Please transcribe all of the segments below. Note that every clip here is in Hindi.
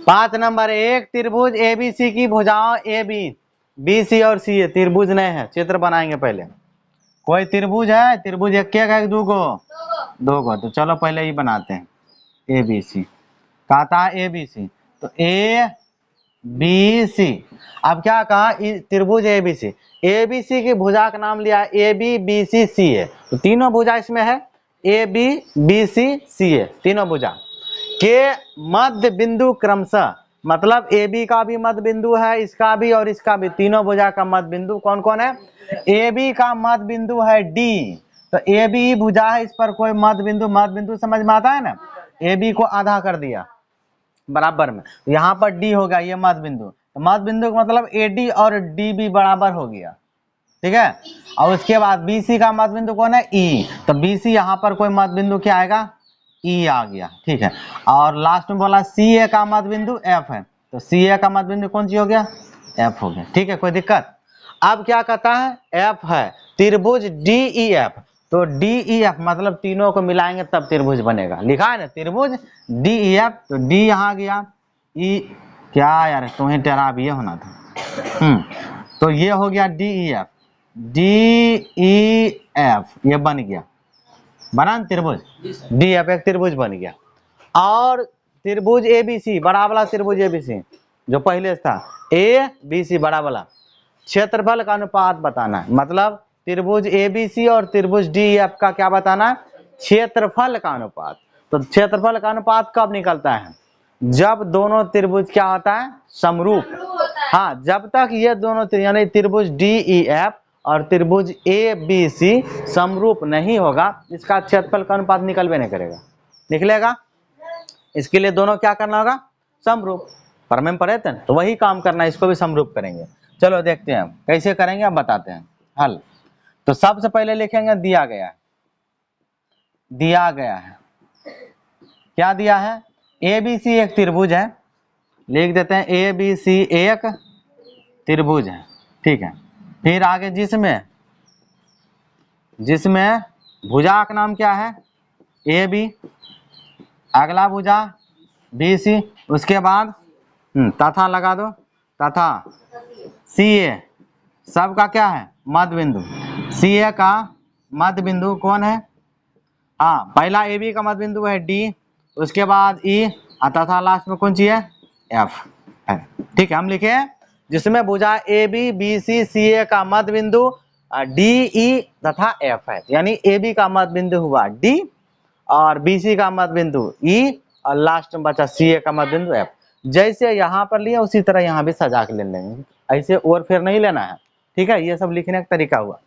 5 नंबर, एक त्रिभुज एबीसी की भुजाओं ए बी, बी सी और सी ए त्रिभुज नहीं है, चित्र बनाएंगे पहले। कोई त्रिभुज है, त्रिभुज एक का एक दो गो, दो गो, तो चलो पहले ही बनाते हैं। ए बी सी कहता है ए बी सी, तो ए बी सी। अब क्या कहा, त्रिभुज ए बी सी, ए बी सी की भुजा का नाम लिया ए बी बी सी सी ए, तो तीनों भुजा इसमें है, ए बी बी सी सी ए, तीनों भुजा के मध्य बिंदु क्रमशः, मतलब ए बी का भी मध्य बिंदु है, इसका भी और इसका भी, तीनों भुजा का मध्य बिंदु कौन कौन है। ए बी का मध्य बिंदु है डी, तो ए बी भुजा है, इस पर कोई मध्य बिंदु समझ में आता है ना। ए बी को आधा कर दिया बराबर में, तो यहाँ पर डी होगा ये मध्य बिंदु, तो मध्य बिंदु का मतलब ए डी और डी बी बराबर हो गया, ठीक है। और उसके बाद बी सी का मध्य बिंदु कौन है, ई, तो बी सी यहाँ पर कोई मध्य बिंदु क्या आएगा, ई आ गया, ठीक है। और लास्ट में बोला सी ए का मध्य बिंदु एफ है, तो सी ए का मध्य बिंदु कौन सी हो गया, एफ हो गया, ठीक है, कोई दिक्कत। अब क्या कहता है, एफ है त्रिभुज डी ई एफ, तो डी ई एफ मतलब तीनों को मिलाएंगे तब त्रिभुज बनेगा, लिखा है ना त्रिभुज डी ई एफ, तो डी यहाँ गया, ई क्या यार तुम्हें टेरा भी होना था, तो ये हो गया D E F, D E F ये बन गया, बना त्रिभुज डी एफ, एक त्रिभुज बन गया। और त्रिभुज ए बी सी, बड़ा वाला त्रिभुज ए बी सी जो पहले था, ए बी सी बड़ा वाला, क्षेत्रफल का अनुपात बताना है, मतलब त्रिभुज ए बी सी और त्रिभुज डी एफ का क्या बताना है, क्षेत्रफल का अनुपात। तो क्षेत्रफल का अनुपात कब निकलता है, जब दोनों त्रिभुज क्या होता है, समरूप। हाँ, जब तक ये दोनों यानी त्रिभुज डी ई एफ और त्रिभुज ए बी सी समरूप नहीं होगा, इसका क्षेत्रफल का अनुपात निकलबे नहीं करेगा, निकलेगा। इसके लिए दोनों क्या करना होगा, समरूप, प्रमेय में पढ़े थे, तो वही काम करना है, इसको भी समरूप करेंगे। चलो देखते हैं कैसे करेंगे, अब बताते हैं हल। तो सबसे पहले लिखेंगे दिया गया है, दिया गया है, क्या दिया है, ए बी सी एक त्रिभुज है, लिख देते हैं ए बी सी एक त्रिभुज है, ठीक है। फिर आगे जिसमें भुजा का नाम क्या है, ए बी, अगला भुजा बी सी, उसके बाद तथा लगा दो, तथा सी ए सबका क्या है, मध्य बिंदु, सी ए का मध्य बिंदु कौन है, हाँ पहला ए बी का मध्य बिंदु है डी, उसके बाद ई, तथा लास्ट में कौन सी है, एफ है, ठीक है। हम लिखे जिसमें भुजा ए बी बी सी सी ए का मध्य बिंदु डी ई तथा एफ है, यानी ए बी का मध्य बिंदु हुआ डी और बी सी का मध्य बिंदु ई और लास्ट में बचा सी ए का मध्य बिंदु एफ। जैसे यहाँ पर लिया उसी तरह यहाँ भी सजा के ले लेंगे, ऐसे और फिर नहीं लेना है, ठीक है। ये सब लिखने का तरीका हुआ।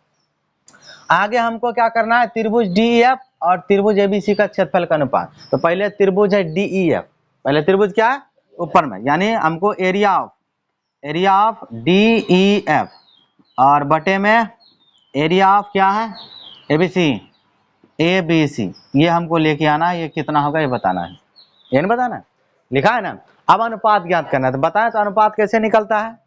आगे हमको क्या करना है, त्रिभुज डी ई एफ और त्रिभुज एबीसी का क्षेत्रफल का अनुपात। तो पहले त्रिभुज है डी ई एफ, पहले त्रिभुज क्या है ऊपर में, यानी हमको area of D E F और बटे में एरिया ऑफ क्या है एबीसी, ए बी सी, ये हमको लेके आना है। ये कितना होगा ये बताना है, ये नहीं बताना है, लिखा है ना। अब अनुपात ज्ञात करना है, तो बताएं तो अनुपात कैसे निकलता है।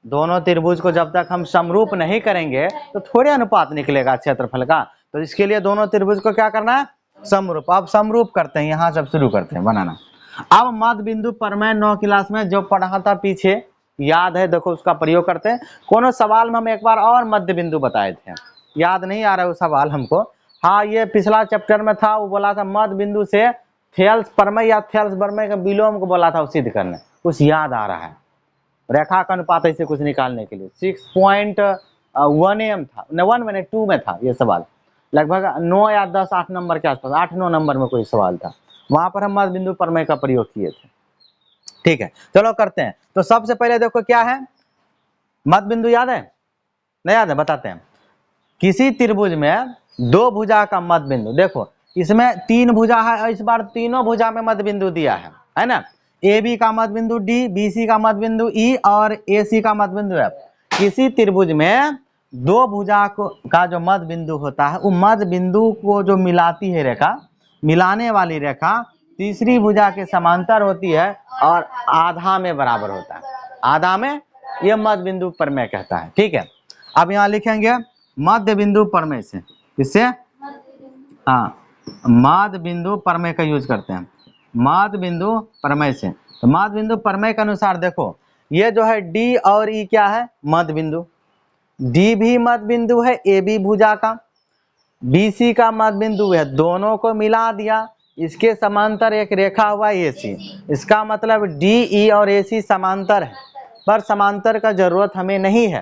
दोनों त्रिभुज को जब तक हम समरूप नहीं करेंगे तो थोड़े अनुपात निकलेगा क्षेत्रफल का, तो इसके लिए दोनों त्रिभुज को क्या करना है, समरूप। अब समरूप करते हैं, यहाँ सब शुरू करते हैं बनाना। अब मध्य बिंदु प्रमेय 9 क्लास में जो पढ़ा था पीछे, याद है, देखो उसका प्रयोग करते हैं। कोनो सवाल में हम एक बार और मध्य बिंदु बताए थे, याद नहीं आ रहा है वो सवाल हमको। हाँ, ये पिछला चैप्टर में था, वो बोला था मध्य बिंदु से थेल्स प्रमेय या थेल्स प्रमेय का विलोम को बोला था, सिद्ध करने, कुछ याद आ रहा है। रेखा का अनुपात ऐसे कुछ निकालने के लिए 6.1 m था, न 1 में 2 में था ये सवाल, लगभग 9 या 10 8 नंबर के आसपास, 8-9 नंबर में कोई सवाल था, वहां पर हम मध्य बिंदु प्रमेय का प्रयोग किए थे, ठीक है। चलो करते हैं। तो सबसे पहले देखो क्या है मध्य बिंदु, याद है नहीं याद है, बताते हैं। किसी त्रिभुज में दो भुजा का मध्य बिंदु, देखो इसमें 3 भुजा है, इस बार तीनों भुजा में मध्य बिंदु दिया है ना। ए बी का मध्य बिंदु डी, बी सी का मध्य बिंदु ई और ए सी का मध्य बिंदु एफ। किसी त्रिभुज में दो भुजा का जो मध्य बिंदु होता है, वो मध्य बिंदु को जो मिलाती है रेखा, मिलाने वाली रेखा तीसरी भुजा के समांतर होती है और आधा में बराबर होता है, आधा में, ये मध्य बिंदु प्रमेय कहता है, ठीक है। अब यहाँ लिखेंगे मध्य बिंदु प्रमेय से, किससे, हाँ मध्य बिंदु प्रमेय का यूज करते हैं, मध्य बिंदु प्रमेय से। तो मध्य बिंदु प्रमेय के अनुसार देखो, ये जो है डी और ई क्या है, मध्य बिंदु। डी भी मध्य बिंदु है ए बी भुजा का, बीसी का मध्य बिंदु है, दोनों को मिला दिया, इसके समांतर एक रेखा हुआ एसी। इसका मतलब डी ई और एसी समांतर है, पर समांतर का जरूरत हमें नहीं है,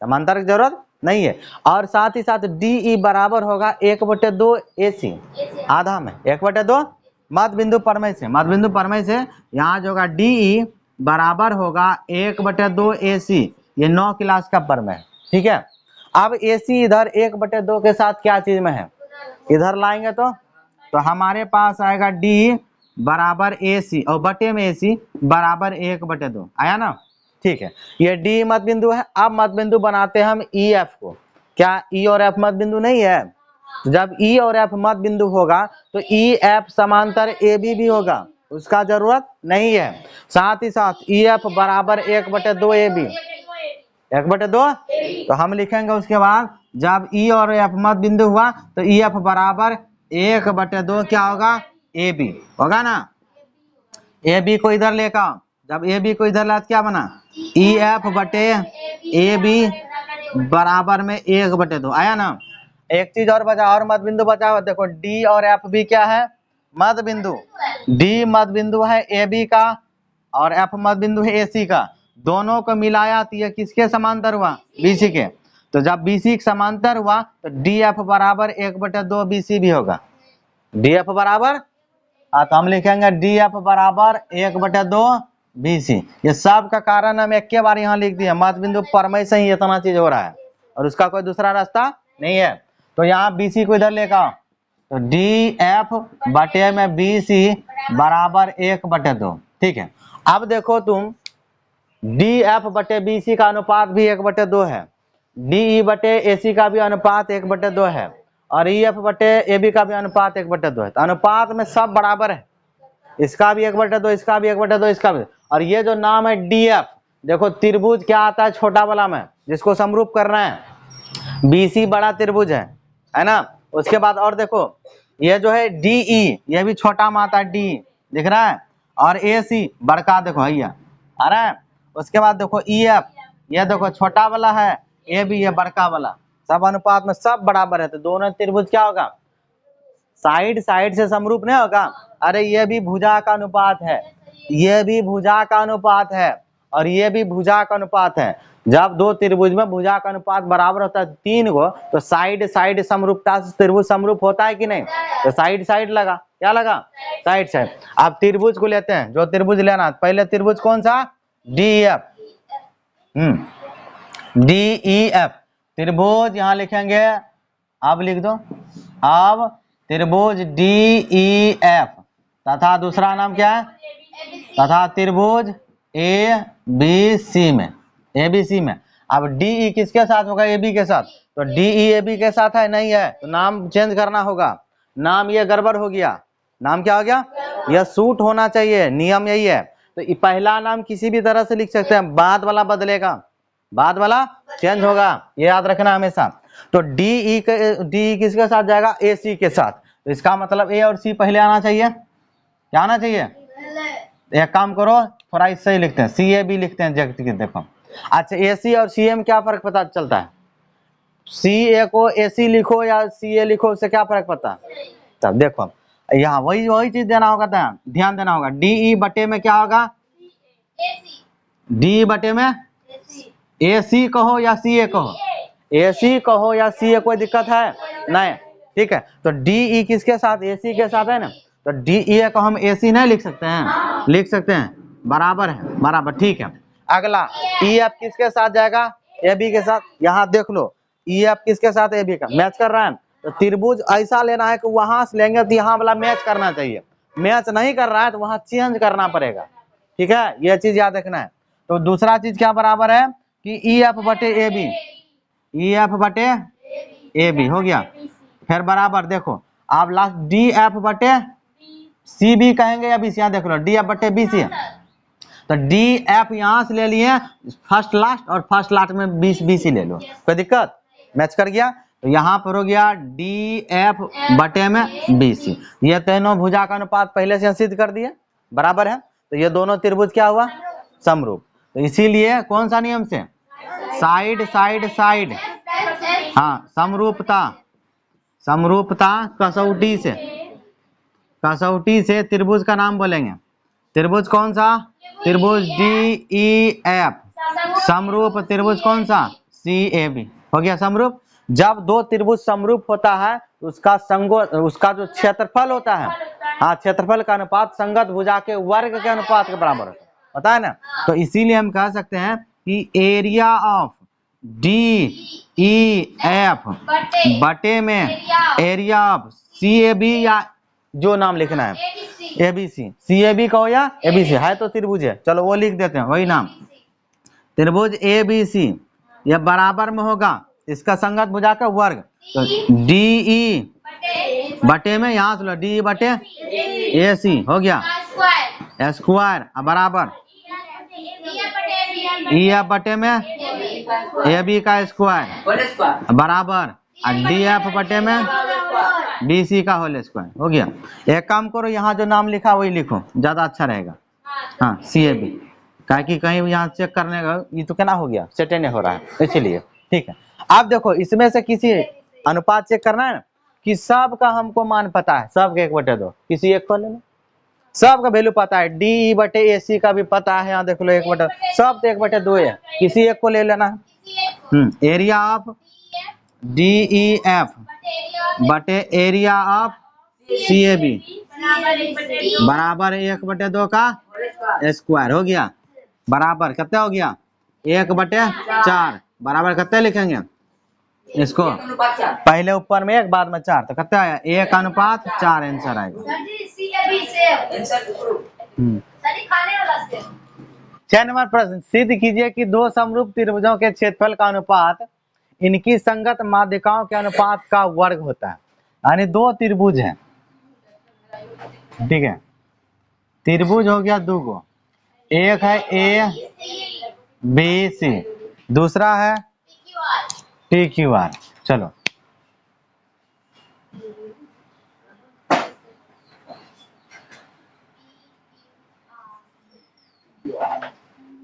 समांतर की जरूरत नहीं है। और साथ ही साथ डी ई बराबर होगा 1/2 एसी, आधा में 1/2 मध्य बिंदु प्रमेय से। मध्य बिंदु प्रमेय से यहाँ जो होगा डी ई बराबर होगा 1/2 एसी। ये 9 क्लास का प्रमेय है, ठीक है। अब एसी इधर 1/2 के साथ क्या चीज में है, इधर लाएंगे तो हमारे पास आएगा डी बराबर एसी और बटे में एसी बराबर 1/2, आया ना, ठीक है। ये डी मध्य बिंदु है। अब मध्य बिंदु बनाते हैं हम ई एफ को। क्या ई और एफ मध्य बिंदु नहीं है? तो जब ई और एफ मध्य बिंदु होगा तो ई एफ समांतर ए बी भी होगा, उसका जरूरत नहीं है। साथ ही साथ ई एफ बराबर 1/2 ए बी, 1/2। तो हम लिखेंगे उसके बाद जब ई और एफ मध्य बिंदु हुआ तो ई एफ बराबर 1/2 क्या होगा, ए बी होगा ना। ए बी को इधर लेकर, जब ए बी को इधर ला क्या बना, ई एफ बटे ए बी बराबर में 1/2, आया ना। एक चीज और बचा, और मध्य बिंदु बचा हुआ, देखो डी और एफ भी क्या है, मध्य बिंदु। डी मध्य बिंदु है ए बी का और एफ मध्य बिंदु है ए सी का, दोनों को मिलाया तो ये किसके समांतर हुआ, बी सी के। तो जब बी सी समांतर हुआ तो डी एफ बराबर 1/2 बी सी भी होगा। डी एफ बराबर, तो हम लिखेंगे डी एफ बराबर 1/2 बी सी। ये सब का कारण हम एक के बार यहाँ लिख दिए, मध्य बिंदु प्रमेय से ही इतना चीज हो रहा है और उसका कोई दूसरा रास्ता नहीं है। तो यहाँ बी सी को इधर लेकर, तो डी एफ बटे में बी सी बराबर 1/2, ठीक है। अब देखो तुम, डी एफ बटे बी सी का अनुपात भी 1/2 है, डी ई बटे ए सी का भी अनुपात 1/2 है, और ई एफ बटे ए बी का भी अनुपात 1/2 है। तो अनुपात में सब बराबर है, इसका भी 1/2, इसका भी 1/2, इसका भी। और ये जो नाम है डी एफ, देखो त्रिभुज क्या आता है छोटा वाला में, जिसको समरूप करना है, बीसी बड़ा त्रिभुज है ना। उसके बाद और देखो ये जो है डी ई, ये भी छोटा में आता है, डी दिख रहा है, और ए सी बड़का देखो भैया आ रहा है। उसके बाद देखो ई एफ, ये देखो छोटा वाला है, ए बी ये बड़का वाला, सब अनुपात में सब बराबर है। तो दोनों त्रिभुज क्या होगा, साइड साइड से समरूप नहीं होगा। अरे ये भी भुजा का अनुपात है, ये भी भुजा का अनुपात है, और ये भी भुजा का अनुपात है। जब दो त्रिभुज में भुजा का अनुपात बराबर होता है 3 गो, तो साइड साइड समरूपता से त्रिभुज समरूप होता है कि नहीं। तो साइड साइड लगा, क्या लगा, साइड साइड। अब त्रिभुज को लेते हैं, जो त्रिभुज लेना, पहले त्रिभुज कौन सा, D F, D E F त्रिभुज यहाँ लिखेंगे। अब लिख दो, अब त्रिभुज डी ई एफ तथा दूसरा नाम क्या है, तथा त्रिभुज ए बी सी में, ए बी सी में। अब डी ई किसके साथ होगा, ए बी के साथ। तो डी ई ए बी के साथ है, नहीं है, तो नाम चेंज करना होगा। नाम ये गड़बड़ हो गया, नाम क्या हो गया, यह सूट होना चाहिए, नियम यही है। तो पहला नाम किसी भी तरह से लिख सकते हैं, बाद वाला बदलेगा, बाद वाला चेंज होगा, ये याद रखना हमेशा। तो डी ई किसके साथ जाएगा, ए सी के साथ। तो इसका मतलब ए और सी पहले आना चाहिए, क्या आना चाहिए। एक काम करो, थोड़ा इससे ही लिखते हैं, सी ए बी लिखते हैं, देखो। अच्छा ए सी और सी ए में क्या फर्क पता चलता है, सी ए को ए सी लिखो या सी ए लिखो, उससे क्या फर्क पता। तब देखो यहाँ वही चीज देना होगा, ध्यान देना होगा। डी ई बटे में क्या होगा, डी बटे में ए सी कहो या सी ए कहो, ए सी कहो या सी ए, कोई दिक्कत है नहीं, ठीक है। तो डी ई किसके साथ, ए सी के साथ है ना। तो डी ई को हम ए सी नहीं लिख सकते हैं, लिख सकते हैं, बराबर है, बराबर, ठीक है। अगला ई एफ किसके साथ जाएगा, ए बी के साथ। यहाँ देख लो ई एफ किसके साथ, ए बी का मैच कर रहा है। तो त्रिभुज ऐसा लेना है कि वहां से लेंगे तो यहाँ वाला मैच करना चाहिए, मैच नहीं कर रहा है तो वहां चेंज करना पड़ेगा, ठीक है, यह चीज याद रखना है। तो दूसरा चीज क्या बराबर है कि ई एफ बटे ए बी, ई एफ बटे ए बी हो गया। फिर बराबर देखो, आप लास्ट डी एफ बटे सी बी कहेंगे या बी सी, यहाँ देख लो डी एफ बटे बी सी है। तो डी एफ यहाँ से ले लिए फर्स्ट लास्ट, और फर्स्ट लास्ट में बी सी ले लो, कोई दिक्कत, मैच कर गया। तो यहाँ पर हो गया DF/BC। ये तीनों भुजा का अनुपात पहले से सिद्ध कर दिए, बराबर है। तो ये दोनों त्रिभुज क्या हुआ, समरूप। तो इसीलिए कौन सा नियम से, साइड साइड साइड, हाँ समरूपता, समरूपता कसौटी से, कसौटी से त्रिभुज का नाम बोलेंगे। त्रिभुज कौन सा, त्रिभुज DEF। समरूप त्रिभुज कौन सा, CAB। हो गया समरूप। जब दो त्रिभुज समरूप होता है तो उसका जो क्षेत्रफल होता है, हाँ क्षेत्रफल का अनुपात संगत भुजा के वर्ग के अनुपात के बराबर होता है, पता है ना। तो इसीलिए हम कह सकते हैं कि एरिया ऑफ DEF बटे में एरिया ऑफ CAB, या जो नाम लिखना है ABC, CAB का हो या ABC, है तो त्रिभुज है, चलो वो लिख देते हैं वही नाम, त्रिभुज ABC। यह बराबर में होगा इसका संगत भुजा का वर्ग। तो DE बटे में, यहाँ से लो DE बटे AC हो गया स्क्वायर बराबर EF बटे में AB का स्क्वायर बराबर DF बटे में BC का होल स्क्वायर हो गया। एक काम करो, यहाँ जो नाम लिखा वही लिखो, ज्यादा अच्छा रहेगा। हाँ CAB, कि कहीं यहाँ चेक करने का ये तो क्या हो गया, सेट नहीं हो रहा है, इसलिए ठीक है। अब देखो इसमें से किसी अनुपात चेक करना है ना, कि सब का हमको मान पता है, सब के 1/2, किसी एक को ले लो, सब का वैल्यू पता है, DE बटे AC का भी पता है, यहाँ देख लो 1/2, सब तो 1/2 है, किसी एक को ले लेना है। एरिया ऑफ DEF बटे एरिया ऑफ CAB बराबर 1/2 का स्क्वायर हो गया, बराबर कितना हो गया 1/4, बराबर कितना लिखेंगे इसको, पहले ऊपर में 1 बाद में 4, तो कितना आया 1/4 आंसर आएगा। 6 नंबर प्रश्न, सिद्ध कीजिए कि दो समरूप त्रिभुजों के क्षेत्रफल का अनुपात इनकी संगत माध्यिकाओं के अनुपात का वर्ग होता है। यानी दो त्रिभुज है, ठीक है, त्रिभुज हो गया दो गो, एक है ABC, दूसरा है PQR। चलो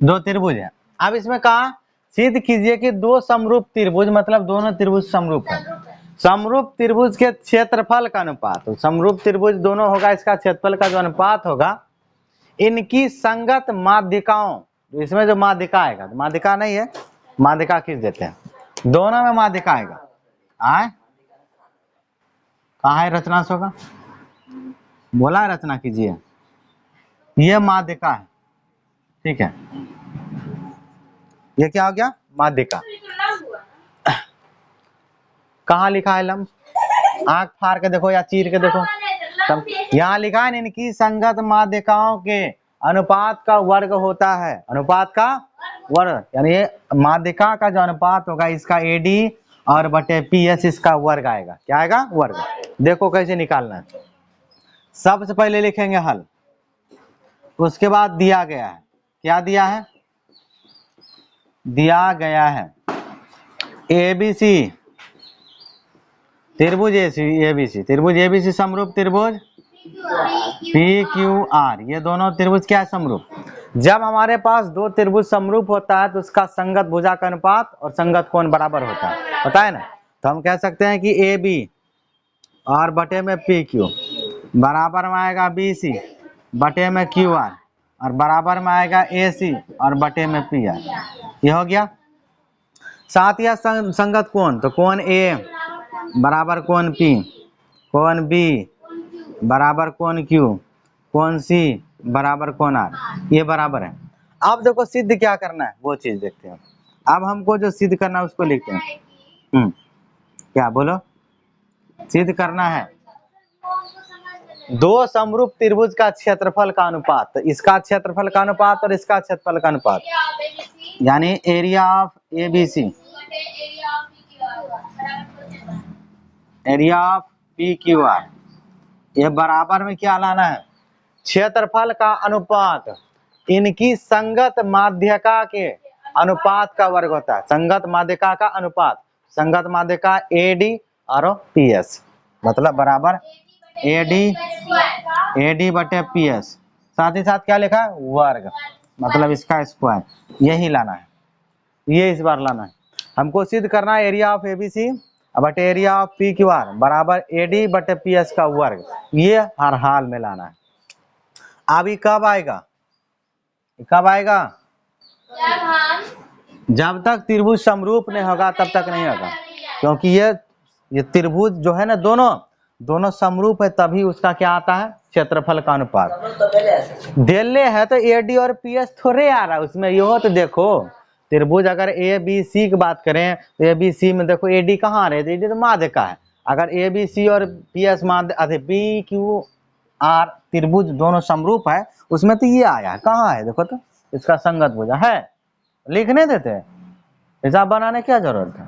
दो त्रिभुज है। अब इसमें कहा सिद्ध कीजिए कि दो समरूप त्रिभुज, मतलब दोनों त्रिभुज समरूप है। समरूप त्रिभुज के क्षेत्रफल का अनुपात, तो समरूप त्रिभुज दोनों होगा, इसका क्षेत्रफल का जो अनुपात होगा इनकी संगत माध्यिकाओं, इसमें जो माध्यिका आएगा, तो माध्यिका नहीं है, माध्यिका खींच देते हैं, दोनों में माध्यिका आएगा। आए कहा है रचना होगा, बोला है रचना कीजिए, ये माध्यिका है, ठीक है, ये क्या हो गया माध्यिका। कहाँ लिखा है लम्ब, आंख फाड़ के देखो या चीर के देखो, यहाँ लिखा है इनकी संगत माध्यिकाओं के अनुपात का वर्ग होता है, अनुपात का वर्ग, यानी ये माध्यिका का जो अनुपात होगा इसका AD और बटे PS इसका वर्ग आएगा, क्या आएगा वर्ग। देखो कैसे निकालना है, सबसे पहले लिखेंगे हल, उसके बाद दिया गया है, क्या दिया है, दिया गया है ABC त्रिभुज ABC, त्रिभुज ABC समरूप त्रिभुज PQR, ये दोनों त्रिभुज क्या है समरूप। जब हमारे पास दो त्रिभुज समरूप होता है तो उसका संगत भुजा का अनुपात और संगत कोण बराबर होता है, पता है ना। तो हम कह सकते हैं कि AB और बटे में PQ बराबर में आएगा BC बटे में QR और बराबर में आएगा AC और बटे में PR, ये हो गया। साथ ही संगत कोण, तो कोण A बराबर कोण P, कोण B बराबर कोण Q, कोण C बराबर कोण R, ये बराबर है। अब देखो सिद्ध क्या करना है वो चीज देखते हैं। अब हमको जो सिद्ध करना है उसको लिखते हैं। क्या बोलो, सिद्ध करना है दो समरूप त्रिभुज का क्षेत्रफल का अनुपात, तो इसका क्षेत्रफल का अनुपात और इसका क्षेत्रफल का अनुपात, यानी area of ABC area of PQR, ये बराबर में क्या लाना है क्षेत्रफल का अनुपात इनकी संगत माध्यिका के अनुपात का वर्ग होता है, संगत माध्यिका का अनुपात। संगत माध्यिका AD और PS, मतलब बराबर AD बटे PS, साथ ही साथ क्या लिखा है वर्ग, मतलब इसका स्क्वायर, यही लाना है, ये इस बार लाना है हमको। सिद्ध करना है एरिया ऑफ ABC बटे एरिया ऑफ PQR बराबर AD बटे PS का वर्ग, ये हर हाल में लाना है। अब ये कब आएगा, कब आएगा, जब तक त्रिभुज समरूप नहीं होगा तब तक नहीं होगा, क्योंकि ये त्रिभुज जो है ना दोनों समरूप है, तभी उसका क्या आता है क्षेत्रफल का अनुपात। दिल्ली है तो AD और PS थोड़े आ रहा है उसमें, यो तो देखो त्रिभुज अगर ABC की बात करें तो ABC में देखो AD कहाँ आ रहे थे, AD तो माध्यिका है। अगर ABC और PS PQR त्रिभुज दोनों समरूप है, उसमें तो ये आया है, कहाँ है देखो तो, इसका संगत भुजा है, लिखने देते हैं, हिसाब बनाने क्या जरूरत है,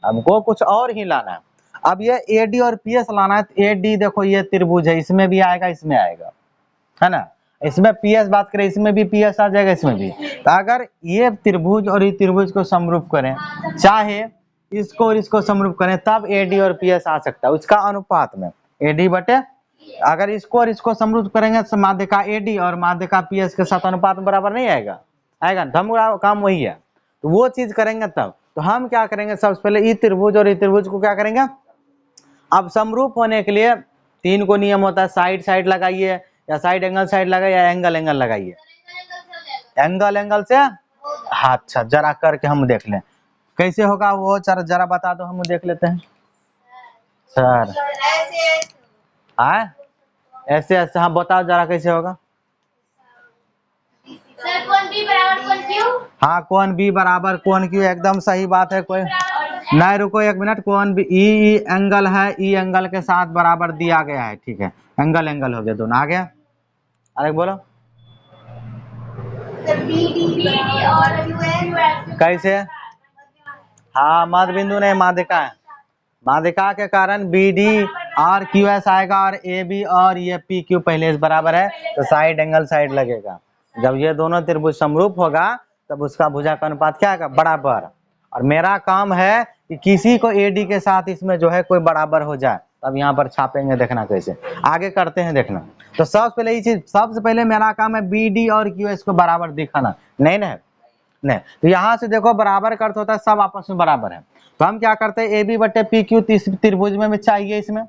हमको कुछ और ही लाना है। अब ये AD और PS लाना है, तो AD देखो ये त्रिभुज है, इसमें भी आएगा इसमें आएगा, है ना, इसमें PS बात करें इसमें भी PS आ जाएगा इसमें भी। तो अगर ये त्रिभुज और ये त्रिभुज को समरूप करें, चाहे इसको और इसको समरूप करें, तब AD और PS आ सकता है उसका अनुपात में, AD बटे, अगर इसको और इसको समरूप करेंगे तो माध्यिका AD और माध्यिका PS के साथ अनुपात में बराबर नहीं आएगा, आएगा ना, काम वही है। तो वो चीज करेंगे तब, तो हम क्या करेंगे सबसे पहले ई त्रिभुज और ई त्रिभुज को क्या करेंगे, अब समरूप होने के लिए 3 को नियम होता है, साइड साइड लगाइए या साइड एंगल लगाइए या एंगल एंगल लगाइए, एंगल से, अच्छा जरा करके हम देख लें कैसे होगा वो, जरा बता दो, हम देख लेते हैं सर। ऐसे ऐसे, हाँ बताओ जरा कैसे होगा सर, कोण B बराबर कोण Q। हाँ कोण B बराबर कोण Q, एकदम सही बात है, कोई नहीं, रुको एक मिनट, कोण B ई एंगल है, ई एंगल के साथ बराबर दिया गया है, ठीक है, एंगल एंगल हो गया दोनों, आ गया, अरे बोलो BD और QS कैसे, हाँ मध्य बिंदु नहीं माध्यिका है, माध्यिका के कारण BD और QS आएगा, और AB और ये PQ पहले से बराबर है, तो साइड एंगल साइड लगेगा, जब ये दोनों त्रिभुज समरूप होगा तब उसका भुजा का अनुपात क्या आएगा बराबर। और मेरा काम है कि किसी को AD के साथ इसमें जो है कोई बराबर हो जाए, तब यहाँ पर छापेंगे, देखना कैसे आगे करते हैं देखना। तो सबसे पहले ये चीज, सबसे पहले मेरा काम है BD और QS को बराबर दिखाना, नहीं नहीं, तो यहाँ से देखो बराबर का अर्थ होता है सब आपस में बराबर है, तो हम क्या करते हैं AB बटे PQ त्रिभुज में चाहिए इसमें,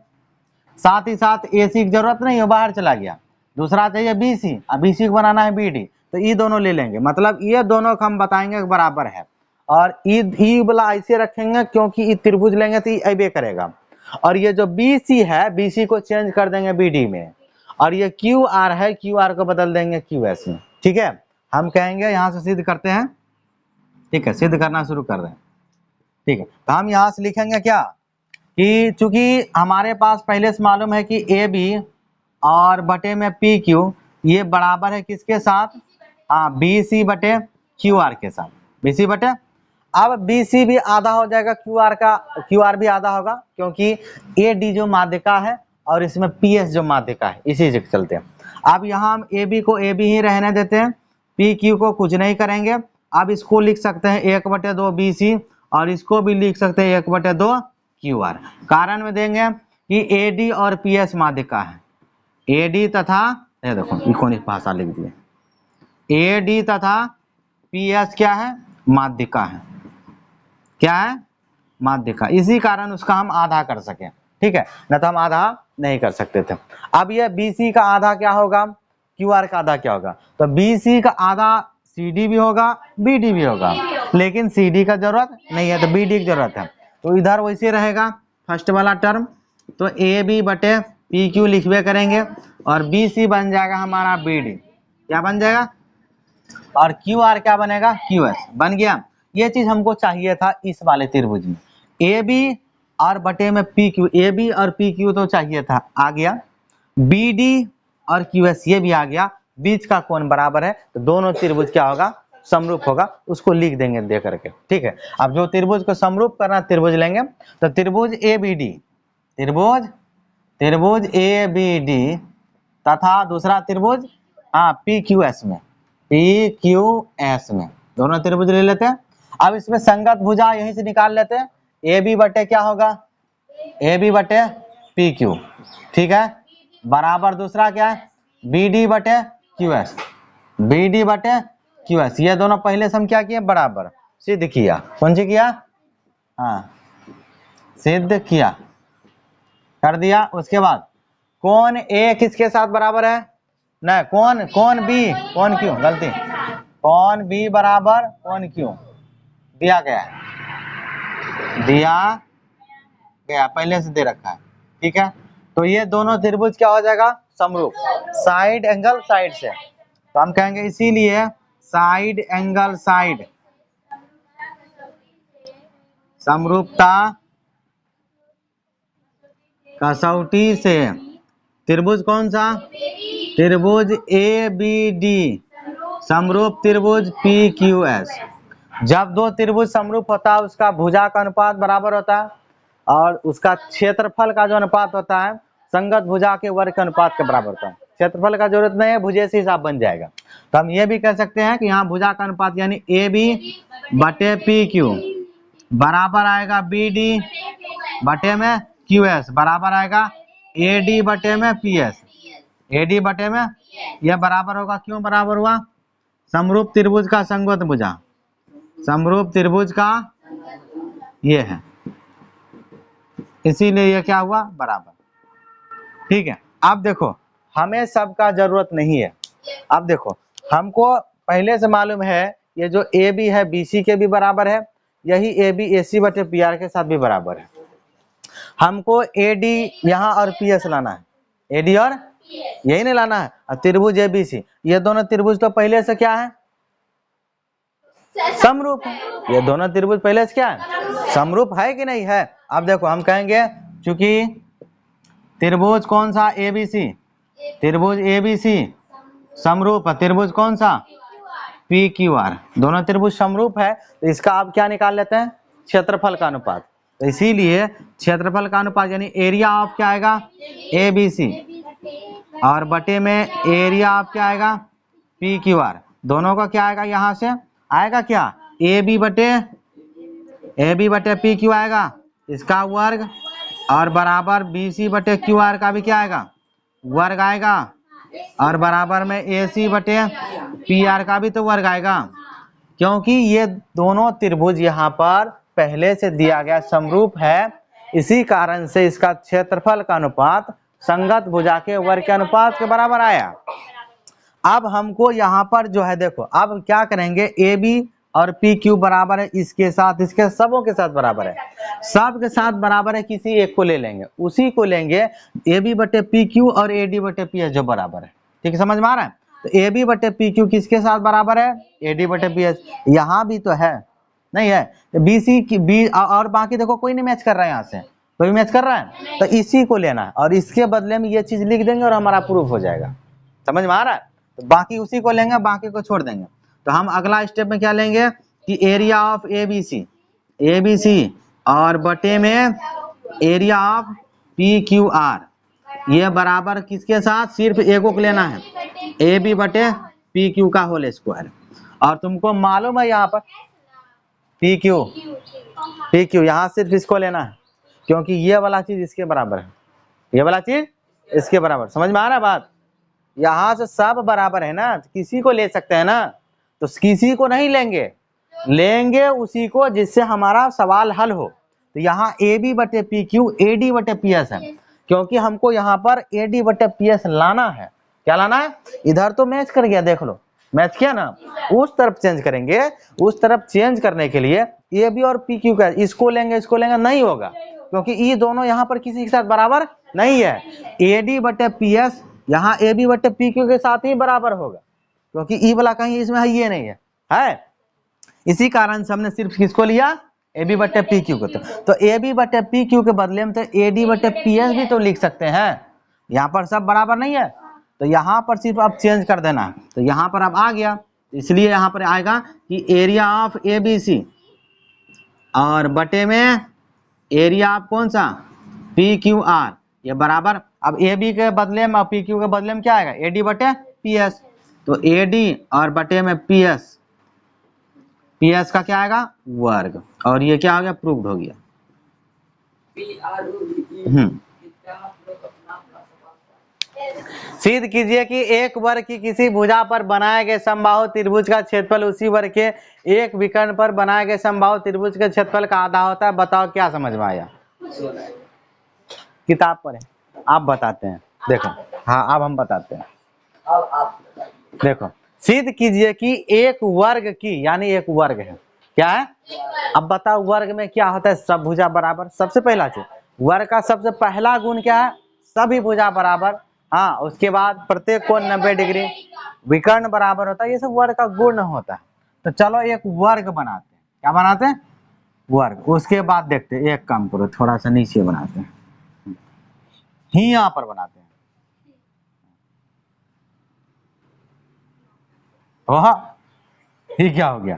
साथ ही साथ AC की जरूरत नहीं है, बाहर चला गया, दूसरा चाहिए BC, अब BC को बनाना है BD, तो ये दोनों ले लेंगे, मतलब ये दोनों को हम बताएंगे बराबर है, और ई वाला ऐसे रखेंगे क्योंकि ये त्रिभुज लेंगे तो ये ऐबे करेगा, और ये जो BC है BC को चेंज कर देंगे BD में, और ये QR है QR को बदल देंगे QS में, ठीक है, हम कहेंगे यहाँ से सिद्ध करते हैं, ठीक है, सिद्ध करना शुरू कर दें, ठीक है, तो हम यहाँ से लिखेंगे क्या कि चूंकि हमारे पास पहले से मालूम है कि AB और बटे में PQ ये बराबर है किसके साथ, हाँ BC बटे QR के साथ, BC बटे, अब BC भी आधा हो जाएगा QR भी आधा होगा, क्योंकि AD जो माध्यिका है और इसमें PS जो माध्यिका है, इसी से चलते हैं। अब यहाँ हम AB को AB ही रहने देते हैं, PQ को कुछ नहीं करेंगे, अब इसको लिख सकते हैं 1/2 BC, और इसको भी लिख सकते हैं 1/2 QR, कारण में देंगे कि AD और PS माध्यिका है, AD तथा, ये देखो इकोनिक भाषा लिख दिए, AD तथा PS क्या है माध्यिका है, क्या है माध्यिका, इसी कारण उसका हम आधा कर सके, ठीक है, न तो हम आधा नहीं कर सकते थे। अब ये BC का आधा क्या होगा, QR का आधा क्या होगा, तो BC का आधा CD भी होगा BD भी होगा, लेकिन CD का जरूरत नहीं है तो BD की जरूरत है, तो इधर वैसे रहेगा फर्स्ट वाला टर्म, तो AB बटे PQ लिखवे करेंगे, और BC बन जाएगा हमारा BD, क्या बन जाएगा, और QR क्या बनेगा QS बन गया। ये चीज हमको चाहिए था इस वाले त्रिभुज में, AB और बटे में PQ, AB और PQ तो चाहिए था, आ गया, BD और QS ये भी आ गया, बीच का कोण बराबर है, तो दोनों त्रिभुज क्या होगा समरूप होगा, उसको लिख देंगे दे करके, ठीक है। अब जो त्रिभुज को समरूप करना त्रिभुज लेंगे, तो त्रिभुज ABD, त्रिभुज ABD तथा दूसरा त्रिभुज हाँ PQS में, PQS में दोनों त्रिभुज ले लेते हैं। अब इसमें संगत भुजा यहीं से निकाल लेते हैं, ए बी बटे क्या होगा, ए बी बटे पी क्यू, ठीक है, बराबर दूसरा क्या है, बी डी बटे क्यू एस, बी डी बटे क्यू एस। ये दोनों पहले से हम क्या किए, बराबर सिद्ध किया। कौन सी किया, हाँ सिद्ध किया, कर दिया। उसके बाद कौन ए किसके साथ बराबर है, नहीं कौन बी, कौन क्यू, गलती, कौन बी बराबर कौन क्यू दिया गया है, दिया गया पहले से दे रखा है, ठीक है। तो ये दोनों त्रिभुज क्या हो जाएगा, समरूप, साइड एंगल साइड से, तो हम कहेंगे इसीलिए साइड एंगल साइड समरूपता कसौटी से त्रिभुज कौन सा, त्रिभुज ए बी डी समरूप त्रिभुज पी क्यू एस। जब दो त्रिभुज समरूप होता है उसका भुजा का अनुपात बराबर होता है और उसका क्षेत्रफल का जो अनुपात होता है संगत भुजा के वर्ग के अनुपात के बराबर होता है। क्षेत्रफल का जरूरत नहीं है, भुजे से हिसाब बन जाएगा। तो हम ये भी कह सकते हैं कि यहाँ भुजा का अनुपात यानी ए बी बटे पी क्यू बराबर आएगा बी डी बटे में क्यू एस बराबर आएगा ए डी बटे में पी एस, ए डी बटे में, यह बराबर होगा, क्यों बराबर हुआ, समरूप त्रिभुज का संगत भुजा, समरूप त्रिभुज का ये है, इसीलिए ये क्या हुआ, बराबर, ठीक है। अब देखो हमें सबका जरूरत नहीं है। अब देखो हमको पहले से मालूम है ये जो ए बी है बी सी के भी बराबर है, यही ए बी ए सी बटे पी आर के साथ भी बराबर है। हमको ए डी यहाँ और पी एस लाना है, ए डी और यही नहीं लाना है। और त्रिभुज ए बी सी, ये दोनों त्रिभुज तो पहले से क्या है, समरूप है। ये दोनों त्रिभुज पहले से क्या है, समरूप है कि नहीं है। अब देखो हम कहेंगे चूंकि त्रिभुज कौन सा ए बी सी, त्रिभुज ए बी सी समरूप है, त्रिभुज कौन सा पी क्यू आर, दोनों त्रिभुज समरूप है, तो इसका आप क्या निकाल लेते हैं, क्षेत्रफल का अनुपात। तो इसीलिए क्षेत्रफल का अनुपात यानी एरिया ऑफ क्या आएगा, ए बी सी और बटे में एरिया ऑफ क्या आएगा, पी क्यू आर, दोनों का क्या आएगा, यहाँ से आएगा क्या, ए बी बटे पी क्यू आएगा इसका वर्ग और बराबर बी सी बटे क्यू आर का भी क्या आएगा, वर्ग आएगा और बराबर में ए सी बटे पी आर का भी तो वर्ग आएगा, क्योंकि ये दोनों त्रिभुज यहाँ पर पहले से दिया गया समरूप है। इसी कारण से इसका क्षेत्रफल का अनुपात संगत भुजा के वर्ग के अनुपात के बराबर आया। अब हमको यहाँ पर जो है देखो, अब क्या करेंगे, ए बी और पी क्यू बराबर है, इसके साथ इसके सबों के साथ बराबर है, सब के साथ बराबर है, किसी एक को ले लेंगे, उसी को लेंगे ए बी बटे पी क्यू और ए डी बटे पी एस जो बराबर है, ठीक है, समझ में आ रहा है। तो ए बी बटे पी क्यू किसके साथ बराबर है, ए डी बटे पी एस, यहाँ भी तो है, नहीं है, तो बी सी की बी और बाकी देखो कोई नहीं मैच कर रहा है, यहाँ से कोई मैच कर रहा है, तो इसी को लेना है और इसके बदले में ये चीज लिख देंगे और हमारा प्रूफ हो जाएगा, समझ में आ रहा है। तो बाकी उसी को लेंगे, बाकी को छोड़ देंगे। तो हम अगला स्टेप में क्या लेंगे कि area of A B C और बटे में area of P Q R, ये बराबर किसके साथ, सिर्फ एगो को लेना है, ए बी बटे पी क्यू का होल स्क्वायर। और तुमको मालूम है यहाँ पर पी क्यू यहाँ सिर्फ इसको लेना है, क्योंकि ये वाला चीज इसके बराबर है, ये वाला चीज इसके बराबर, समझ में आ रहा है बात। यहाँ से सब बराबर है ना, तो किसी को ले सकते हैं ना, तो किसी को नहीं लेंगे, लेंगे उसी को जिससे हमारा सवाल हल हो। तो यहाँ ए बी बटे पी क्यू ए डी बटे पी एस है, क्योंकि हमको यहाँ पर ए डी बटे पी एस लाना है। क्या लाना है, इधर तो मैच कर गया, देख लो मैच किया ना, उस तरफ चेंज करेंगे, उस तरफ चेंज करने के लिए ए बी और पी क्यू का इसको लेंगे नहीं होगा, क्योंकि ये दोनों यहाँ पर किसी के साथ बराबर नहीं है। ए डी बटे पी एस यहाँ ए बी बटे पी क्यू के साथ ही बराबर होगा, क्योंकि ई वाला कहीं इसमें है, ये नहीं है। इसी कारण से हमने सिर्फ किसको लिया, ए बी बटे पी क्यू को। तो ए बी बटे पी क्यू के बदले में तो ए डी बटे पी एस भी तो लिख सकते हैं, यहाँ पर सब बराबर नहीं है, तो यहाँ पर सिर्फ अब चेंज कर देना है। तो यहाँ पर अब आ गया, इसलिए यहाँ पर आएगा कि area of A B C और बटे में एरिया ऑफ कौन सा, पी क्यू आर, ये बराबर, अब ए बी के बदले में पी क्यू के बदले में क्या आएगा, ए डी बटे पी एस, तो ए डी और बटे में पी एस का क्या आएगा, वर्ग, और ये क्या हो गया, प्रूव्ड हो गया। सिद्ध कीजिए कि एक वर्ग की किसी भुजा पर बनाए गए समबाहु त्रिभुज का क्षेत्रफल उसी वर्ग के एक विकर्ण पर बनाए गए समबाहु त्रिभुज के क्षेत्रफल का आधा होता है। बताओ क्या समझ में आया? किताब पर है, आप बताते हैं। देखो, हाँ अब हम बताते हैं। देखो, सिद्ध कीजिए कि एक वर्ग की, यानी एक वर्ग है, क्या है? अब बताओ वर्ग में क्या होता है? सब भुजा बराबर। सबसे पहला चीज, वर्ग का सबसे पहला गुण क्या है? सभी भुजा बराबर। हाँ, उसके बाद प्रत्येक कोण 90 डिग्री, विकर्ण बराबर होता है। ये सब वर्ग का गुण होता है। तो चलो एक वर्ग बनाते हैं। क्या बनाते हैं? वर्ग। उसके बाद देखते हैं, एक काम करो, थोड़ा सा नीचे बनाते हैं, ही यहाँ पर बनाते हैं। ओह, ये क्या हो गया?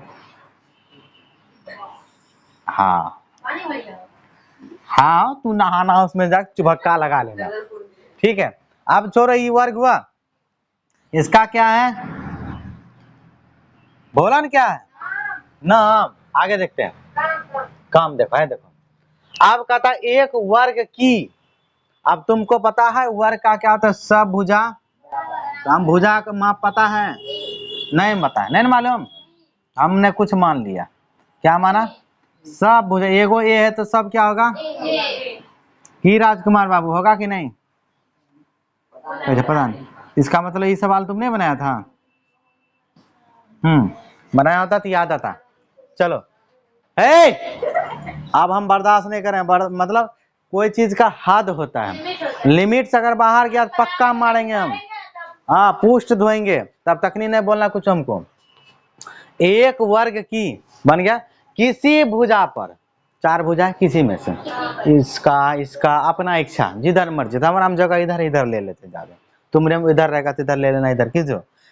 हाँ हाँ, तू नहाना उसमें जा, चुबक्का लगा लेना, ठीक है। अब छोड़ो, ये वर्ग हुआ, इसका क्या है? बोला न क्या है? नाम। आगे देखते हैं, काम देखो है, देखो। अब कहता है एक वर्ग की। अब तुमको पता है वर्ग का क्या होता है? सब भुजा। तो हम भुजा का माप पता है? नहीं पता है, नहीं मालूम। हमने कुछ मान लिया। क्या माना? सब भुजा। एगो ए है तो सब क्या होगा? ही राजकुमार बाबू होगा कि नहीं? अच्छा, पता नहीं। इसका मतलब ये सवाल तुमने बनाया था? बनाया होता तो याद आता। चलो, हे, अब हम बर्दाश्त नहीं करें। मतलब कोई चीज का हद होता है, लिमिट से अगर बाहर गया तो पक्का मारेंगे हम। हाँ, पुष्ट धोएंगे, तब तक नहीं बोलना कुछ हमको। एक वर्ग की बन गया किसी भुजा पर, चार भुजा किसी में से, इसका इसका अपना इच्छा, जिधर मर्जी। हमारा हम जगह इधर इधर ले लेते ज्यादा, तुमने इधर रहेगा तो इधर ले लेना, इधर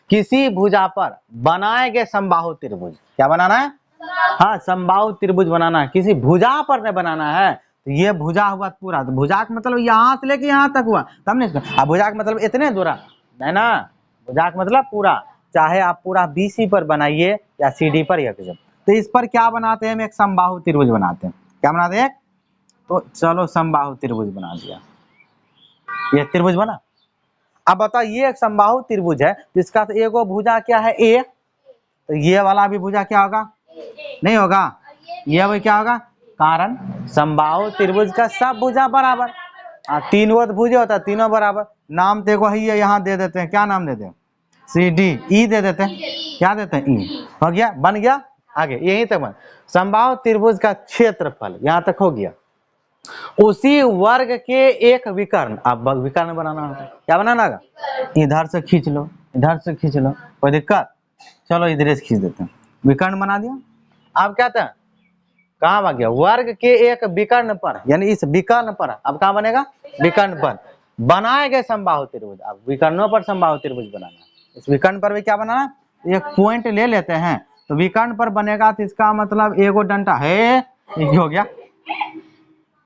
किसी भुजा पर बनाए गए समबाहु त्रिभुज। क्या बनाना है? हाँ, समबाहु त्रिभुज बनाना है। किसी भुजा पर नहीं बनाना है। तो ये भुजा हुआ पूरा। तो भुजा का मतलब यहाँ से लेके यहाँ तक हुआ, तब नहीं। अब भुजा का मतलब इतने दूरा है ना, भुजा का मतलब पूरा। चाहे आप पूरा बीसी पर बनाइए या सीडी पर या किसी। तो इस पर क्या बनाते हैं? हम एक समबाहु त्रिभुज बनाते हैं। क्या बनाते हैं? तो चलो समबाहु त्रिभुज बना दिया, ये त्रिभुज बना। अब बताओ, ये एक समबाहु त्रिभुज है, जिसका तो एगो भुजा क्या है? ए। तो ये वाला भी भुजा क्या होगा? नहीं होगा। ये भी क्या होगा? कारण समबाहु त्रिभुज का सब भुजा बराबर। तीनों भुजा होता है, तीनों बराबर। नाम देखो ही है, यहाँ दे देते हैं। क्या नाम देते हैं? सी डी ई दे देते हैं। क्या देते हैं? ई। हो गया, बन गया। आगे यही तक बन। समबाहु त्रिभुज का क्षेत्रफल यहाँ तक हो गया। उसी वर्ग के एक विकर्ण। अब विकर्ण बनाना होगा। क्या बनाना होगा? इधर से खींच लो, इधर से खींच लो, कोई दिक्कत? चलो इधर से खींच देते हैं, विकर्ण बना दिया। अब क्या था? कहाँ आ गया? वर्ग के एक विकर्ण पर, यानी इस विकर्ण पर। अब कहाँ बनेगा? विकर्ण पर बनाए गए समबाहु त्रिभुज। अब विकर्णों पर समबाहु त्रिभुज बनाना। इस विकर्ण पर भी क्या बनाना? एक पॉइंट ले लेते हैं, तो विकर्ण पर बनेगा। तो इसका मतलब एगो डंटा है, हो गया।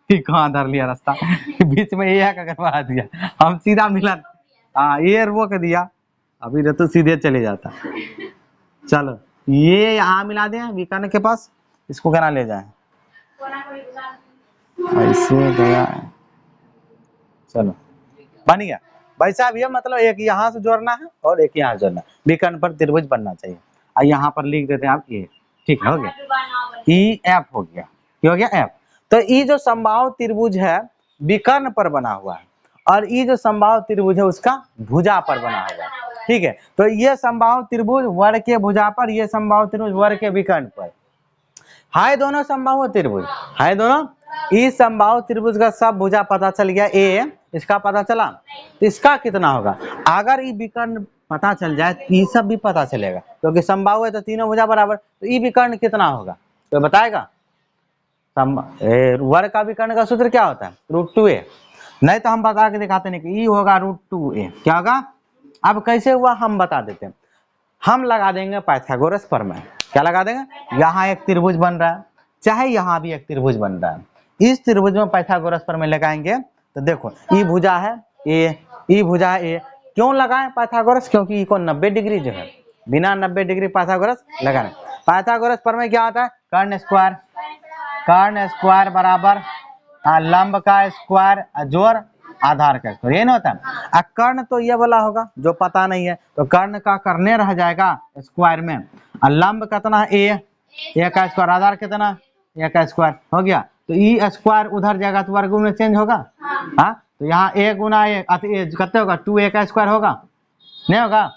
कहाँ धर लिया रास्ता बीच में ये अगर बढ़ा दिया, हम सीधा मिला। हाँ, ये रोक दिया, अभी तो सीधे चले जाता। चलो ये यहाँ मिला दें विकर्ण के पास, इसको कहना ले जाए, ऐसे गया। चलो बन गया भाई साहब। ये मतलब एक यहाँ से जोड़ना है और एक यहाँ जोड़ना है, विकर्ण पर त्रिभुज बनना चाहिए। और यहाँ पर लिख देते हैं आप ये, ठीक है, हो गया। ई एफ हो गया। क्या हो गया? एफ। तो ये जो समबाहु त्रिभुज है विकर्ण पर बना हुआ है, और ये जो समबाहु त्रिभुज है उसका भुजा पर बना हुआ है, ठीक है। तो ये समबाहु त्रिभुज वर्ग के भुजा पर, ये समबाहु त्रिभुज वर्ग के विकर्ण पर। हाय दोनों समबाहु त्रिभुज, हाय दोनों। इस समबाहु त्रिभुज का सब भुजा पता चल गया, ए। इसका पता चला, तो इसका कितना होगा? अगर ये विकर्ण पता चल जाए तो ये सब भी पता चलेगा, क्योंकि समबाहु है तो तीनों भुजा बराबर। तो ये विकर्ण कितना होगा तो बताएगा? वर्ग का विकर्ण का सूत्र क्या होता है? √2a। नहीं तो हम बता के दिखाते नहीं कि ई होगा √2a। क्या होगा? अब कैसे हुआ हम बता देते हैं। हम लगा देंगे पाइथागोरस प्रमेय। क्या लगा देंगे? यहाँ एक त्रिभुज बन रहा है, चाहे यहाँ भी एक त्रिभुज बन रहा है, इस त्रिभुज में पाइथागोरस प्रमेय लगाएंगे। तो देखो ई भुजा है ए, ई भुजा है ए। क्यों लगाएं पाइथागोरस? क्योंकि ई को 90 डिग्री जो है, बिना 90 डिग्री पाइथागोरस लगाना। पाइथागोरस प्रमेय क्या होता है? कर्ण स्क्वायर, कर्ण स्क्वायर बराबर लंब का स्क्वायर जोड़ आधार का स्क्वायर, ये नहीं होता है। कर्ण तो ये वाला होगा जो पता नहीं है, तो कर्ण का करने रह जाएगा स्क्वायर में। लंब कितना है ए का स्क्वायर, आधार कितना ए का स्क्वायर हो गया। तो ई स्क्वायर उधर जाएगा तो वर्गमूल में चेंज होगा। हाँ तो यहाँ ए गुना ए कितने होगा 2a का स्क्वायर होगा, नहीं होगा।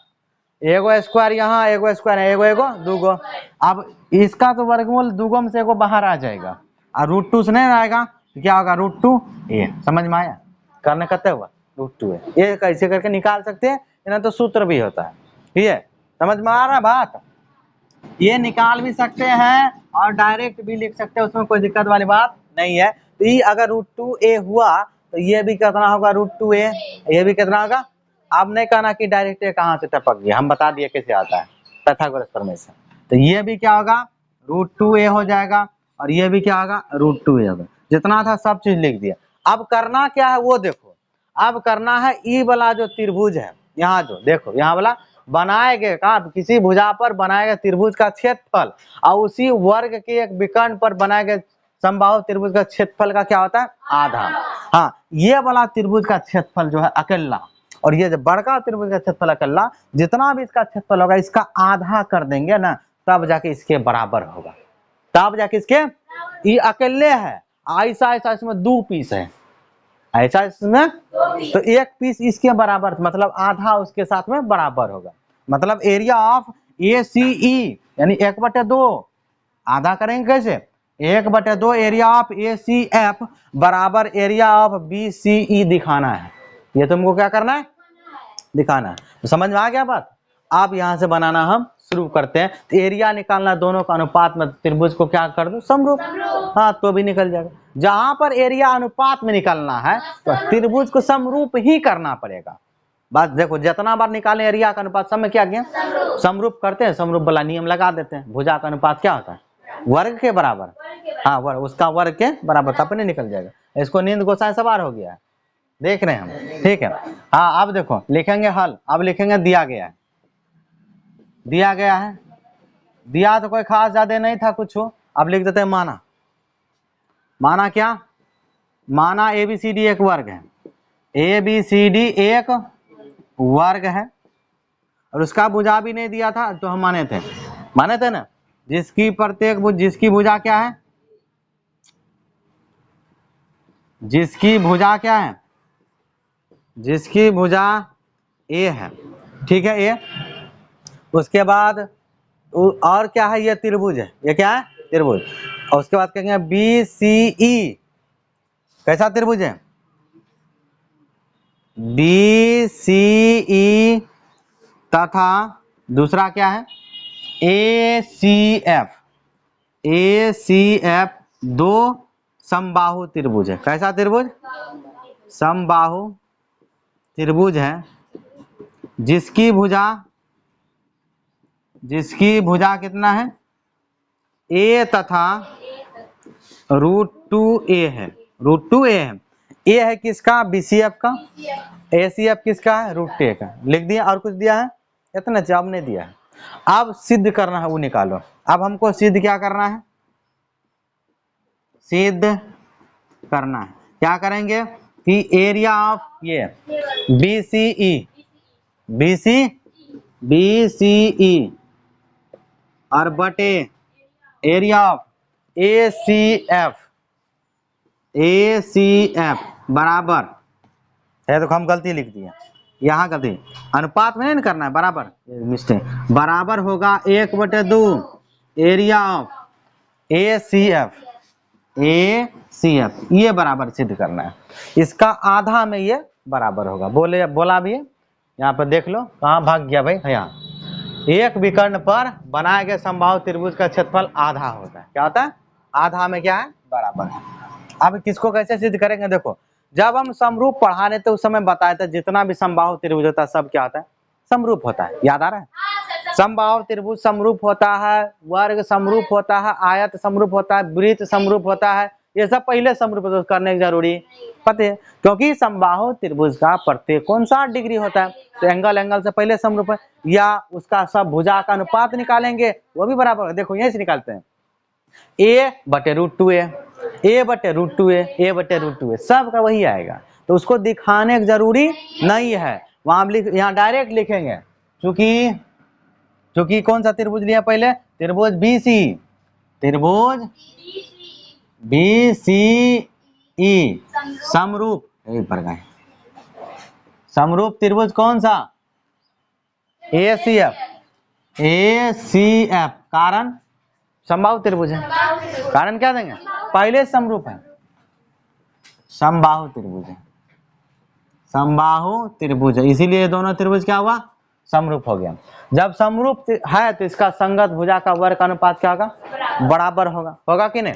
एगो स्क्वायर यहाँ, एगो स्क्वायर है, एगो एगो दूगो। अब इसका तो वर्गमूल दूगो में से एगो बाहर आ जाएगा और √2 से नहीं आएगा तो क्या होगा √2a। समझ में आया, करने कितने हुआ √2a। ये कैसे करके निकाल सकते हैं, ना तो सूत्र भी होता है, ठीक है। समझ में आ रहा है बात, ये निकाल भी सकते हैं और डायरेक्ट भी लिख सकते हैं, उसमें कोई दिक्कत वाली बात नहीं है। तो ये अगर √2a हुआ तो ये भी कितना होगा √2a, ये भी कितना होगा। अब नहीं कहना कि डायरेक्ट कहाँ से टपक गया, हम बता दिए कैसे आता है तथागत प्रमेय से। तो ये भी क्या होगा √2a हो जाएगा और ये भी क्या होगा √2a होगा। जितना था सब चीज लिख दिया। अब करना क्या है वो देखो, अब करना है ई वाला जो त्रिभुज है, यहाँ जो देखो यहाँ वाला बनाए गए का किसी भुजा पर बनाए गए त्रिभुज का क्षेत्रफल और उसी वर्ग के एक विकर्ण पर बनाए गए समबाहु त्रिभुज का क्षेत्रफल का क्या होता है आधा। हाँ ये वाला त्रिभुज का क्षेत्रफल जो है अकेला, और ये जो बड़का त्रिभुज का क्षेत्रफल अकेला, जितना भी इसका क्षेत्रफल होगा इसका आधा कर देंगे ना, तब जाके इसके बराबर होगा, तब जाके इसके। ये अकेले है, ऐसा ऐसा इसमें 2 पीस है, ऐसा इसमें तो 1 पीस इसके बराबर, मतलब आधा उसके साथ में बराबर होगा। मतलब एरिया ऑफ ACE यानी 1/2 आधा करेंगे कैसे 1/2 एरिया ऑफ ACF बराबर एरिया ऑफ BCE दिखाना है। ये तुमको क्या करना है दिखाना है। तो समझ में आ गया बात। आप यहां से बनाना हम शुरू करते हैं। तो एरिया निकालना, दोनों का अनुपात में त्रिभुज को क्या कर दो समरूप, हाँ तो भी निकल जाएगा। जहां पर एरिया अनुपात में निकालना है तो त्रिभुज को समरूप ही करना पड़ेगा। बस देखो जितना बार निकाले एरिया का अनुपात सब में क्या किया समरूप करते हैं, समरूप वाला नियम लगा देते हैं। भुजा का अनुपात क्या होता है वर्ग के बराबर, हाँ वर्ग उसका वर्ग के बराबर, तब नहीं निकल जाएगा। इसको नींद गोसाई सवार हो गया है, देख रहे हैं हम, ठीक है। हाँ अब देखो लिखेंगे हल, अब लिखेंगे दिया गया है, दिया गया है, दिया तो कोई खास ज्यादा नहीं था कुछ हो। अब लिख देते हैं माना, माना क्या, माना ABCD एक वर्ग है, ABCD एक वर्ग है और उसका भुजा भी नहीं दिया था तो हम माने थे ना, जिसकी प्रत्येक जिसकी भुजा क्या है, जिसकी भुजा क्या है, जिसकी भुजा A है, ठीक है A। उसके बाद और क्या है, ये त्रिभुज है, ये क्या है त्रिभुज। और उसके बाद कहेंगे BCE कैसा त्रिभुज है BCE, तथा दूसरा क्या है ACF दो समबाहु त्रिभुज है। कैसा त्रिभुज समबाहु त्रिभुज है, जिसकी भुजा कितना है A तथा √2a है, √2a है। A है किसका BCF का, ACF किसका है √2a का। लिख दिया और कुछ दिया है इतना जवाब नहीं दिया है। अब सिद्ध करना है वो निकालो। अब हमको सिद्ध क्या करना है, सिद्ध करना है, क्या करेंगे कि एरिया ऑफ ये BCE और बटे एरिया ऑफ ACF बराबर है। तो हम गलती लिख दिए यहाँ, गलती अनुपात में नहीं करना है, बराबर मिस्टेक, बराबर होगा 1/2 एरिया ऑफ ACF, ये बराबर सिद्ध करना है। इसका आधा में ये बराबर होगा, बोला भी है यहाँ पर देख लो, कहाँ भाग गया भाई, यहाँ एक विकर्ण पर बनाए गए समबाहु त्रिभुज का क्षेत्रफल आधा होता है। क्या होता है आधा में क्या है बराबर। अब किसको कैसे सिद्ध करेंगे, देखो जब हम समरूप पढ़ा रहे थे उस समय बताया था जितना भी समबाहु त्रिभुज होता है सब क्या होता है समरूप होता है, याद आ रहा है। समबाहु त्रिभुज समरूप होता है, वर्ग समरूप होता है, आयत समरूप होता है, वृत्त समरूप होता है, ये सब पहले समरूप करने की जरूरी पता है, क्योंकि समबाहु त्रिभुज का प्रत्येक कोण 60 डिग्री होता है, तो एंगल से पहले समरूप है। या उसका सब भुजा का अनुपात निकालेंगे वो भी बराबर है। देखो यहीं से निकालते हैं A/√2a, ए बटे रूट टू ए बटे रूट टू ए, सब का वही आएगा। तो उसको दिखाने की जरूरी नहीं है, वहां यहाँ डायरेक्ट लिखेंगे। चूंकि कौन सा त्रिभुज लिया पहले, त्रिभुज BC, त्रिभुज BCE समरूप, समरूप त्रिभुज कौन सा, ACF, कारण समबाहु त्रिभुज है। कारण क्या देंगे, पहले समरूप है, समबाहु त्रिभुज है, समबाहु त्रिभुज है, इसीलिए दोनों त्रिभुज क्या हुआ, समरूप हो गया। जब समरूप है तो इसका संगत भुजा का वर्ग का अनुपात क्या होगा, बराबर होगा, होगा कि नहीं।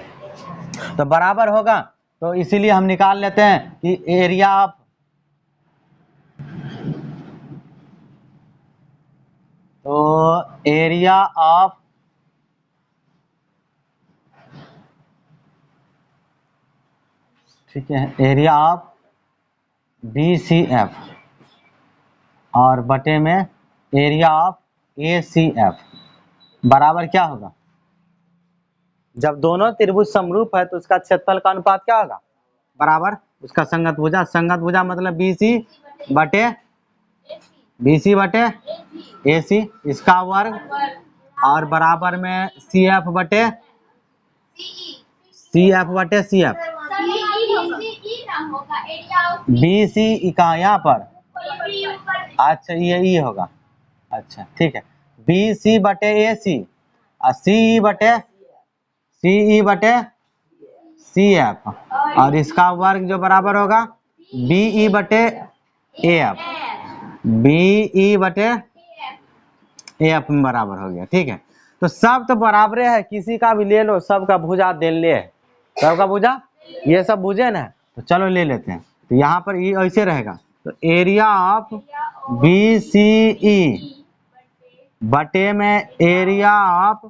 तो बराबर होगा, तो इसीलिए हम निकाल लेते हैं कि एरिया ऑफ ठीक है, एरिया ऑफ BCF और बटे में एरिया ऑफ ACF बराबर क्या होगा, जब दोनों त्रिभुज समरूप है तो उसका क्षेत्रफल का अनुपात क्या होगा, बराबर उसका संगत भुजा, संगत भुजा मतलब BC बटे AC इसका वर्ग, और बराबर में CF बटे CF BC का यहाँ पर, अच्छा ये ई होगा, अच्छा ठीक है, BC बटे AC और CE बटे CF, और इसका वर्ग जो बराबर होगा BE बटे AF में बराबर हो गया। ठीक है, तो सब तो बराबर है, किसी का भी ले लो, सबका भुजा दे ले, सबका भुजा, ये सब भुजे ना, तो चलो ले लेते हैं। तो यहाँ पर ये ऐसे रहेगा, तो एरिया ऑफ BCE बटे में एरिया ऑफ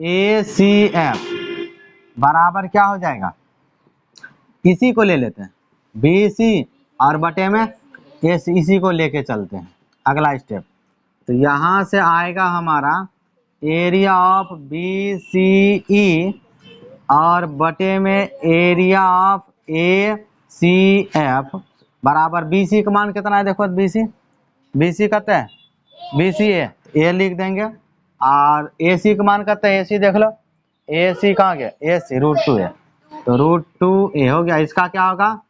ACF बराबर क्या हो जाएगा, इसी को ले लेते हैं BC और बटे में AC, इसी को लेके चलते हैं अगला स्टेप। तो यहाँ से आएगा हमारा एरिया ऑफ BCE और बटे में एरिया ऑफ ACF बराबर BC का मान कितना है, देखो BC कहते हैं BCA, ए लिख देंगे, और AC का मान कहते हैं AC, देख लो AC कहाँ गया, AC √2 है, तो √2a हो गया, इसका क्या होगा,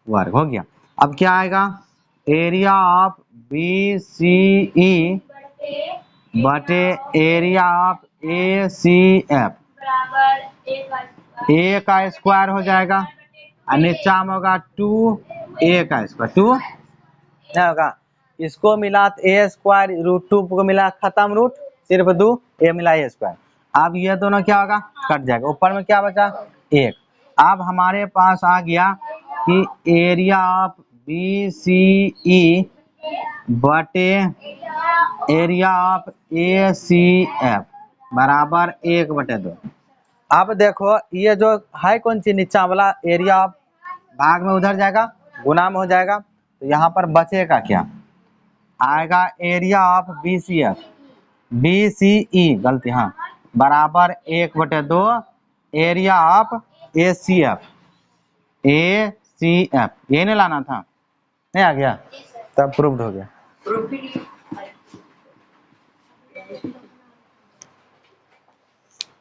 वर्ग हो गया। अब क्या आएगा, एरिया ऑफ BCE बटे एरिया ऑफ ACF a का स्क्वायर हो जाएगा, और नीचा में होगा 2a का स्क्वायर, 2 क्या होगा, इसको मिला a स्क्वायर √2 को मिला खत्म रूट, सिर्फ 2 a मिला a स्क्वायर। अब ये दोनों क्या होगा, कट जाएगा, ऊपर में क्या बचा 1। अब हमारे पास आ गया कि एरिया ऑफ BCE बटे एरिया ऑफ ACF बराबर 1/2। अब देखो ये जो है कौन सी नीचा वाला एरिया ऑफ, भाग में उधर जाएगा, गुना में हो जाएगा, तो यहाँ पर बचेगा क्या, आएगा एरिया ऑफ BCE गलती, हाँ, बराबर 1/2 एरिया ऑफ ACF ये नहीं लाना था, नहीं आ गया, तब प्रूव्ड हो गया।